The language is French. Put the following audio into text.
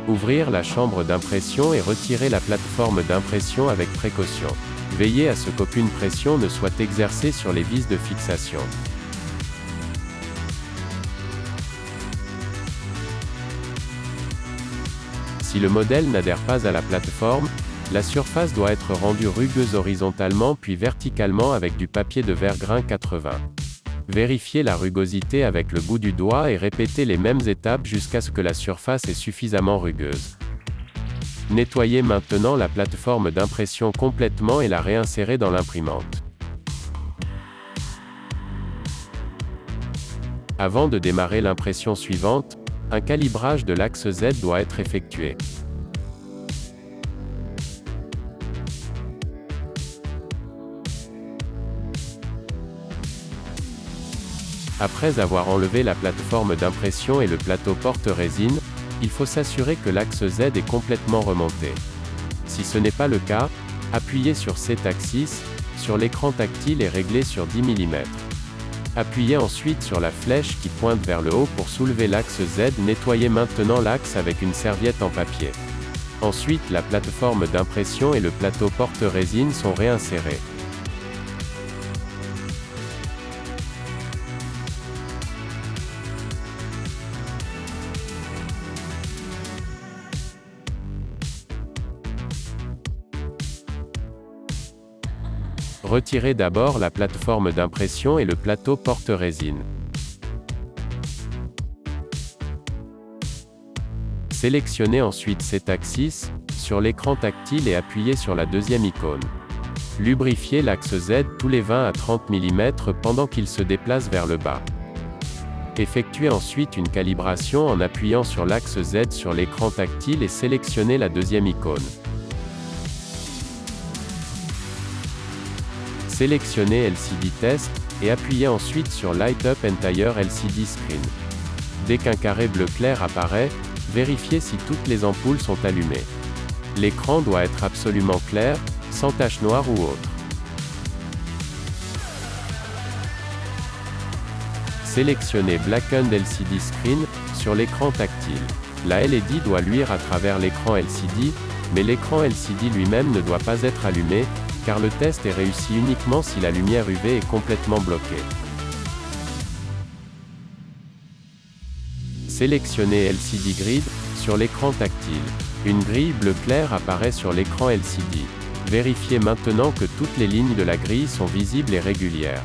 Ouvrir la chambre d'impression et retirer la plateforme d'impression avec précaution. Veillez à ce qu'aucune pression ne soit exercée sur les vis de fixation. Si le modèle n'adhère pas à la plateforme, la surface doit être rendue rugueuse horizontalement puis verticalement avec du papier de verre grain 80. Vérifiez la rugosité avec le bout du doigt et répétez les mêmes étapes jusqu'à ce que la surface est suffisamment rugueuse. Nettoyez maintenant la plateforme d'impression complètement et la réinsérez dans l'imprimante. Avant de démarrer l'impression suivante, un calibrage de l'axe Z doit être effectué. Après avoir enlevé la plateforme d'impression et le plateau porte-résine, il faut s'assurer que l'axe Z est complètement remonté. Si ce n'est pas le cas, appuyez sur cet axis, sur l'écran tactile et réglez sur 10 mm. Appuyez ensuite sur la flèche qui pointe vers le haut pour soulever l'axe Z. Nettoyez maintenant l'axe avec une serviette en papier. Ensuite, la plateforme d'impression et le plateau porte-résine sont réinsérés. Retirez d'abord la plateforme d'impression et le plateau porte-résine. Sélectionnez ensuite cet axis sur l'écran tactile et appuyez sur la deuxième icône. Lubrifiez l'axe Z tous les 20 à 30 mm pendant qu'il se déplace vers le bas. Effectuez ensuite une calibration en appuyant sur l'axe Z sur l'écran tactile et sélectionnez la deuxième icône. Sélectionnez LCD Test, et appuyez ensuite sur Light Up Entire LCD Screen. Dès qu'un carré bleu clair apparaît, vérifiez si toutes les ampoules sont allumées. L'écran doit être absolument clair, sans tache noire ou autre. Sélectionnez Blackened LCD Screen, sur l'écran tactile. La LED doit luire à travers l'écran LCD, mais l'écran LCD lui-même ne doit pas être allumé, car le test est réussi uniquement si la lumière UV est complètement bloquée. Sélectionnez LCD Grid, sur l'écran tactile. Une grille bleu clair apparaît sur l'écran LCD. Vérifiez maintenant que toutes les lignes de la grille sont visibles et régulières.